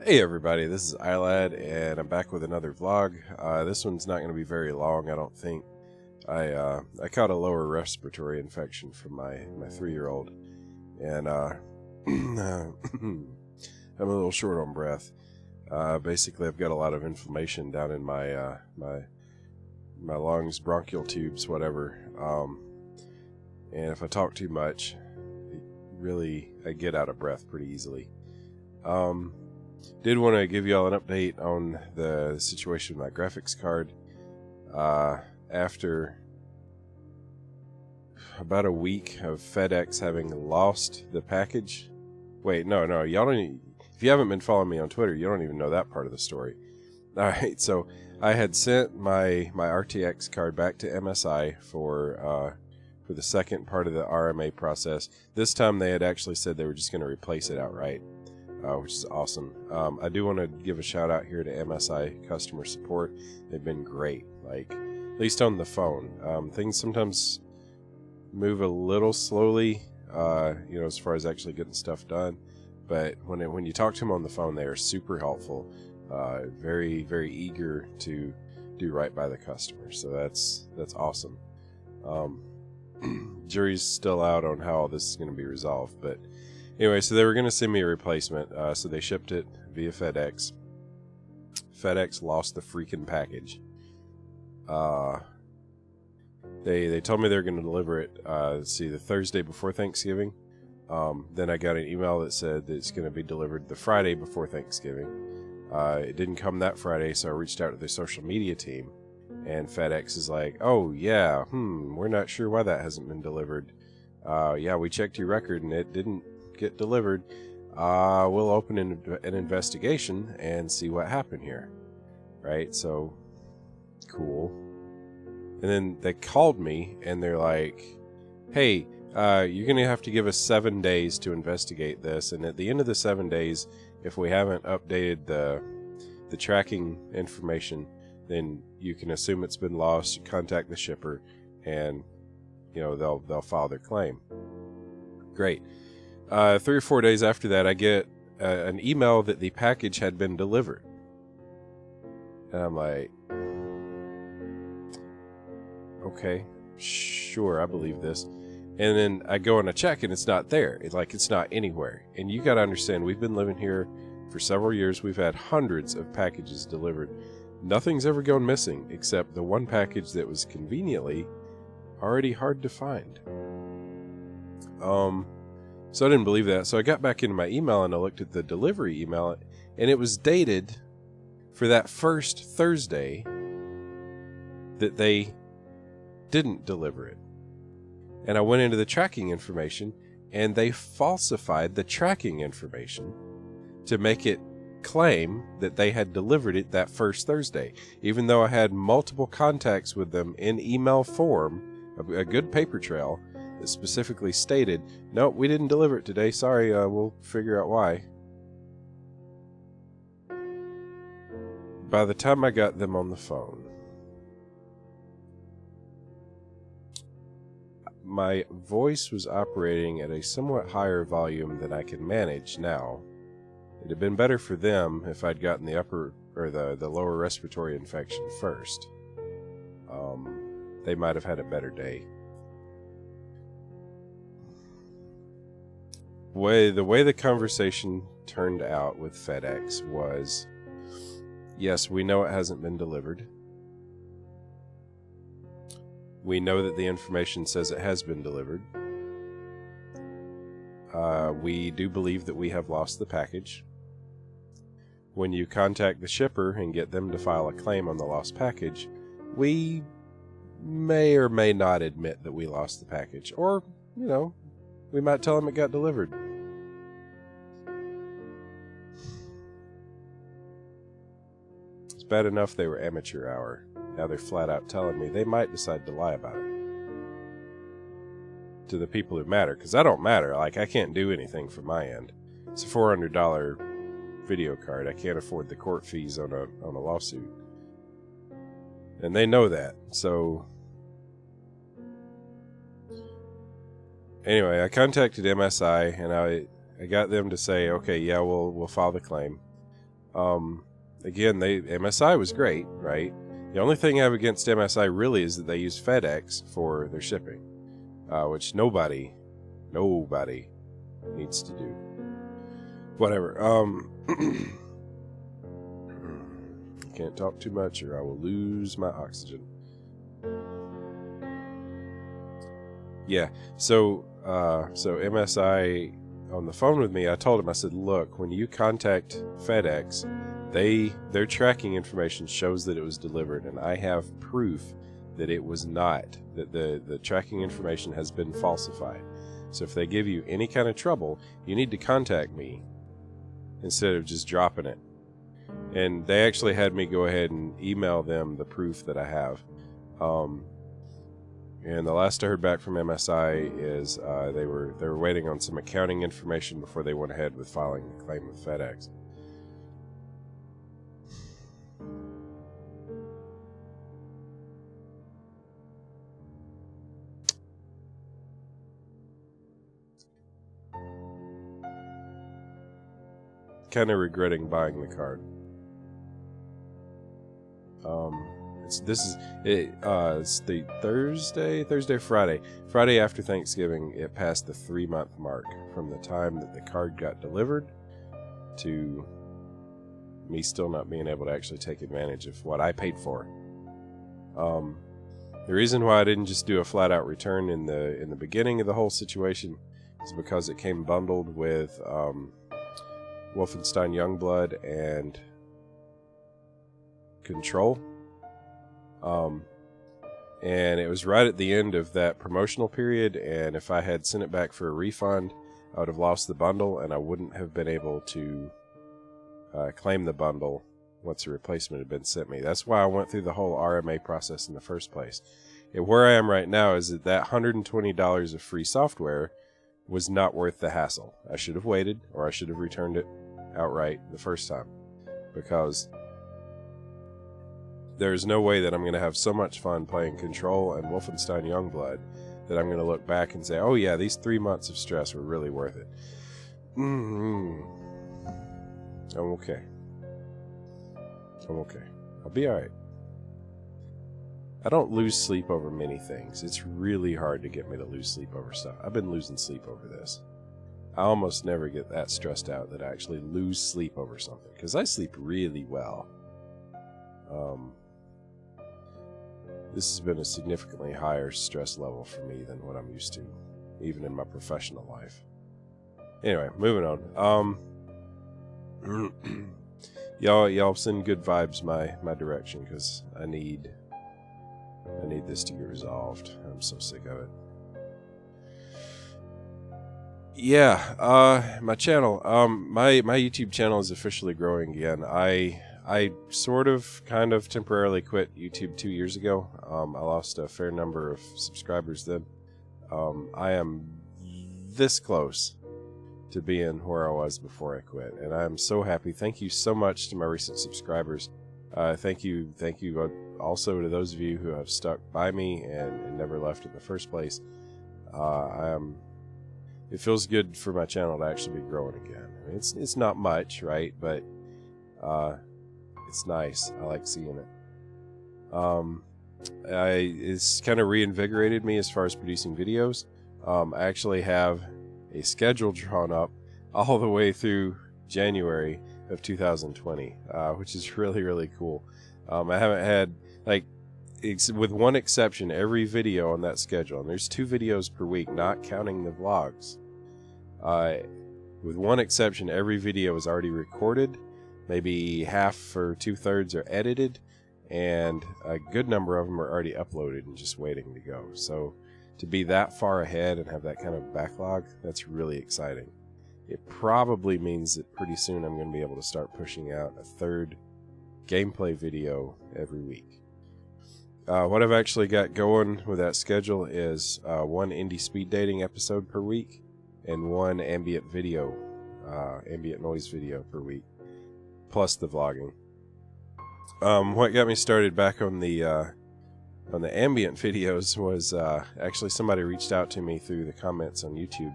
Hey everybody, this is iLad, and I'm back with another vlog. This one's not going to be very long, I don't think. I caught a lower respiratory infection from my 3-year-old, and I'm a little short on breath. Basically, I've got a lot of inflammation down in my lungs, bronchial tubes, whatever. And if I talk too much, I get out of breath pretty easily. Did want to give you all an update on the situation with my graphics card. After about a week of FedEx having lost the package. Wait, no, y'all don't. If you haven't been following me on Twitter, you don't even know that part of the story. All right, so I had sent my RTX card back to MSI for the second part of the RMA process. This time they had actually said they were just going to replace it outright. Which is awesome. I do want to give a shout out here to MSI customer support. They've been great, at least on the phone. Things sometimes move a little slowly, as far as actually getting stuff done. But when you talk to them on the phone, they are super helpful, very, very eager to do right by the customer. So that's awesome. Jury's still out on how all this is going to be resolved, but anyway, so they were going to send me a replacement, so they shipped it via FedEx. FedEx lost the freaking package. They told me they were going to deliver it, the Thursday before Thanksgiving. Then I got an email that said that it's going to be delivered the Friday before Thanksgiving. It didn't come that Friday, so I reached out to their social media team, and FedEx is like, oh yeah, we're not sure why that hasn't been delivered. Yeah, we checked your record and it didn't get delivered. We'll open an investigation and see what happened here. Right? So, cool. And then they called me and they're like, hey, you're going to have to give us 7 days to investigate this. And at the end of the 7 days, if we haven't updated the tracking information, then you can assume it's been lost. You contact the shipper and, they'll file their claim. Great. 3 or 4 days after that, I get an email that the package had been delivered. And I'm like, okay, sure, I believe this. And then I go and I check and it's not there. It's not anywhere. And you got to understand, we've been living here for several years. We've had hundreds of packages delivered. Nothing's ever gone missing except the one package that was conveniently already hard to find. So I didn't believe that. So I got back into my email and I looked at the delivery email, and it was dated for that first Thursday that they didn't deliver it. And I went into the tracking information and they falsified the tracking information to make it claim that they had delivered it that first Thursday, even though I had multiple contacts with them in email form, a good paper trail that specifically stated, nope, we didn't deliver it today, sorry, we'll figure out why. By the time I got them on the phone, my voice was operating at a somewhat higher volume than I can manage now. It'd have been better for them if I'd gotten the lower respiratory infection first. They might have had a better day. The way the conversation turned out with FedEx was, yes, we know it hasn't been delivered. We know that the information says it has been delivered. We do believe that we have lost the package. When you contact the shipper and get them to file a claim on the lost package, we may or may not admit that we lost the package. Or, we might tell them it got delivered. It's bad enough they were amateur hour. Now they're flat out telling me they might decide to lie about it to the people who matter, because I don't matter. I can't do anything from my end. It's a $400 video card. I can't afford the court fees on a lawsuit, and they know that. So anyway, I contacted MSI and I got them to say, okay, yeah, we'll file the claim. Again, MSI was great, right? The only thing I have against MSI really is that they use FedEx for their shipping, which nobody needs to do. Whatever. Can't talk too much or I will lose my oxygen. Yeah, so MSI on the phone with me, I told him, I said, look, when you contact FedEx, their tracking information shows that it was delivered, and I have proof that it was not, that the tracking information has been falsified. So if they give you any kind of trouble, you need to contact me instead of just dropping it. And they actually had me go ahead and email them the proof that I have. And the last I heard back from MSI is they were waiting on some accounting information before they went ahead with filing the claim with FedEx. Kind of regretting buying the card. It's the Friday after Thanksgiving. It passed the 3-month mark from the time that the card got delivered to me still not being able to actually take advantage of what I paid for. The reason why I didn't just do a flat-out return in the beginning of the whole situation is because it came bundled with Wolfenstein Youngblood and Control. And it was right at the end of that promotional period, and if I had sent it back for a refund, I would have lost the bundle, and I wouldn't have been able to claim the bundle once a replacement had been sent me. That's why I went through the whole RMA process in the first place. And where I am right now is that $120 of free software was not worth the hassle. I should have waited, or I should have returned it outright the first time, because there's no way that I'm going to have so much fun playing Control and Wolfenstein Youngblood that I'm going to look back and say, oh yeah, these 3 months of stress were really worth it. I'm okay. I'll be alright. I don't lose sleep over many things. It's really hard to get me to lose sleep over stuff. I've been losing sleep over this. I almost never get that stressed out that I actually lose sleep over something, because I sleep really well. This has been a significantly higher stress level for me than what I'm used to, even in my professional life. Anyway, moving on. Y'all send good vibes my direction, because I need this to get resolved. I'm so sick of it. Yeah, my channel. My YouTube channel is officially growing again. I sort of, kind of temporarily quit YouTube 2 years ago. I lost a fair number of subscribers then. I am this close to being where I was before I quit, and I'm so happy. Thank you so much to my recent subscribers. Thank you also to those of you who have stuck by me and never left in the first place. It feels good for my channel to actually be growing again. I mean, it's not much, right? But it's nice. I like seeing it. It's kind of reinvigorated me as far as producing videos. I actually have a schedule drawn up all the way through January of 2020, which is really, really cool. I haven't had, with one exception, every video on that schedule, and there's 2 videos per week, not counting the vlogs. With one exception, every video is already recorded. Maybe half or 2/3 are edited, and a good number of them are already uploaded and just waiting to go. So to be that far ahead and have that kind of backlog, that's really exciting. It probably means that pretty soon I'm going to be able to start pushing out a 3rd gameplay video every week. What I've actually got going with that schedule is 1 indie speed dating episode per week and 1 ambient noise video per week, plus the vlogging. What got me started back on the ambient videos was actually somebody reached out to me through the comments on YouTube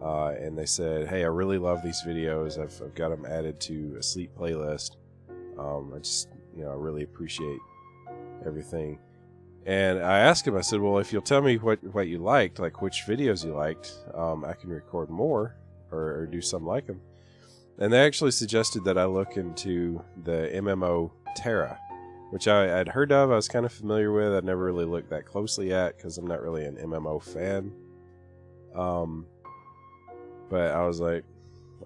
and they said, hey, I really love these videos. I've got them added to a sleep playlist. I just, I really appreciate everything. And I asked him, I said, well, if you'll tell me what you liked, like which videos you liked, I can record more or do some like them. And they actually suggested that I look into the MMO Terra, which I'd heard of. I was kind of familiar with. I'd never really looked that closely at because I'm not really an MMO fan. But I was like,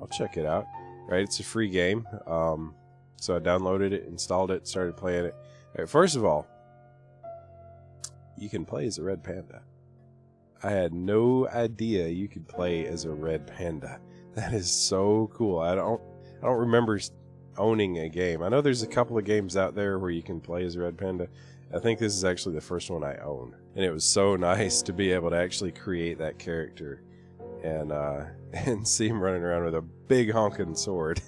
I'll check it out. Right? It's a free game. So I downloaded it, installed it, started playing it. Right, first of all, you can play as a red panda. I had no idea you could play as a red panda. That is so cool. I don't remember owning a game. I know there's a couple of games out there where you can play as a red panda. I think this is actually the first one I own. And it was so nice to be able to actually create that character and see him running around with a big honking sword.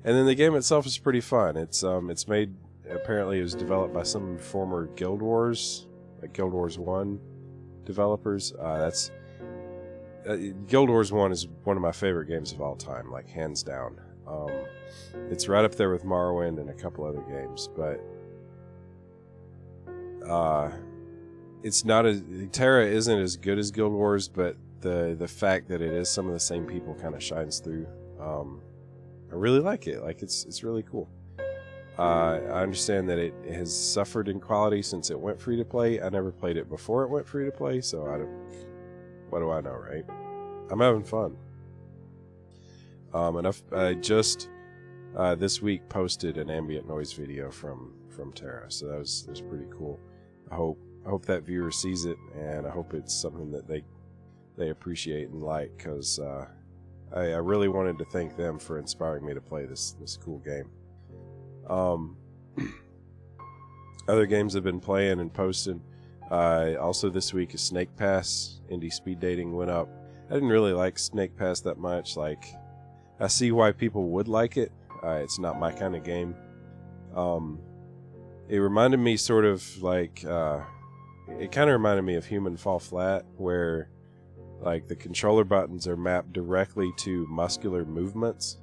And then the game itself is pretty fun. It's made, apparently it was developed by some former Guild Wars, like Guild Wars 1 developers. Guild Wars 1 is one of my favorite games of all time, like hands down. It's right up there with Morrowind and a couple other games, but it's not as Terra isn't as good as Guild Wars, but the fact that it is some of the same people kind of shines through. I really like it. Like it's really cool. I understand that it has suffered in quality since it went free to play. I never played it before it went free to play, so what do I know, right? I'm having fun. And I just this week posted an ambient noise video from Terra, so that was pretty cool. I hope that viewer sees it, and I hope it's something that they appreciate and like, because I really wanted to thank them for inspiring me to play this cool game. Other games I've been playing and posting. Also this week is Snake Pass. Indie speed dating went up. I didn't really like Snake Pass that much. Like, I see why people would like it. It's not my kind of game. It reminded me sort of like, it kind of reminded me of Human Fall Flat, where like the controller buttons are mapped directly to muscular movements.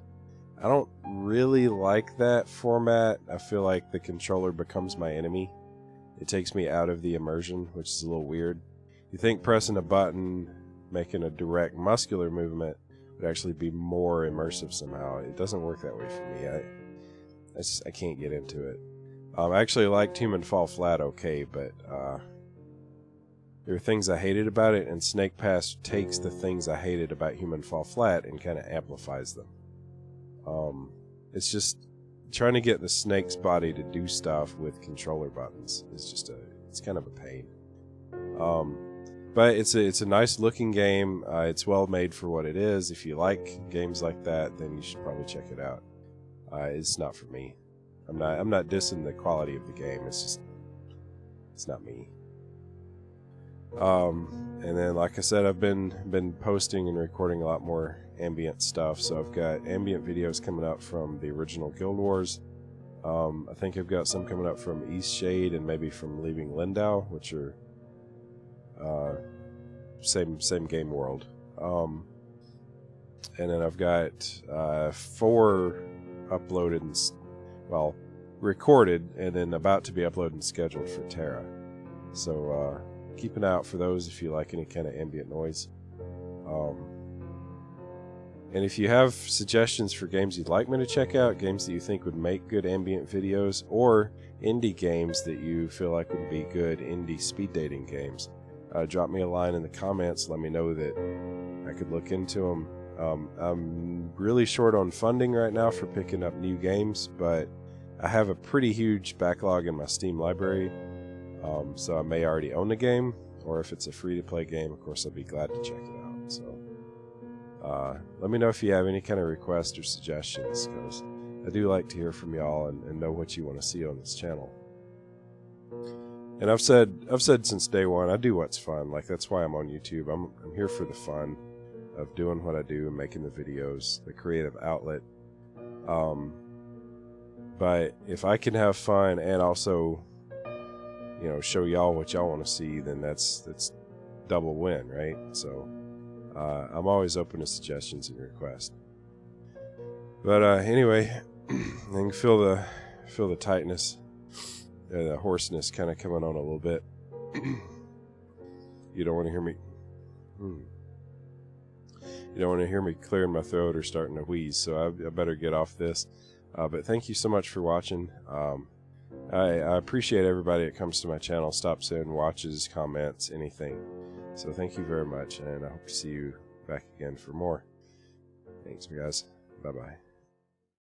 I don't really like that format. I feel like the controller becomes my enemy. It takes me out of the immersion, which is a little weird. You think pressing a button, making a direct muscular movement would actually be more immersive somehow. It doesn't work that way for me. I can't get into it. I actually liked Human Fall Flat okay, but there are things I hated about it, and Snake Pass takes the things I hated about Human Fall Flat and kind of amplifies them. It's just trying to get the snake's body to do stuff with controller buttons is just it's kind of a pain. But it's a nice looking game. It's well made for what it is. If you like games like that, then you should probably check it out. It's not for me. I'm not dissing the quality of the game. It's not me. And then, like I said, I've been posting and recording a lot more ambient stuff. So I've got ambient videos coming out from the original Guild Wars. I think I've got some coming up from East Shade and maybe from Leaving Lindau, which are same game world. And then I've got 4 uploaded and recorded, and then about to be uploaded and scheduled for Terra. So keep an eye out for those if you like any kind of ambient noise. And if you have suggestions for games you'd like me to check out, games that you think would make good ambient videos, or indie games that you feel like would be good indie speed dating games, drop me a line in the comments. Let me know that I could look into them. I'm really short on funding right now for picking up new games, but I have a pretty huge backlog in my Steam library, so I may already own the game, or if it's a free-to-play game, of course I'd be glad to check it out. So let me know if you have any kind of requests or suggestions, because I do like to hear from y'all and know what you want to see on this channel. And I've said since day one, I do what's fun. Like, that's why I'm on YouTube. I'm here for the fun of doing what I do and making the videos, the creative outlet. But if I can have fun and also, show y'all what y'all want to see, then that's double win, right? So I'm always open to suggestions and requests. But anyway, I can feel the tightness, the hoarseness kind of coming on a little bit. You don't want to hear me. You don't want to hear me clearing my throat or starting to wheeze, so I better get off this. But thank you so much for watching. I appreciate everybody that comes to my channel, stops in, watches, comments, anything. So thank you very much, and I hope to see you back again for more. Thanks, guys. Bye-bye.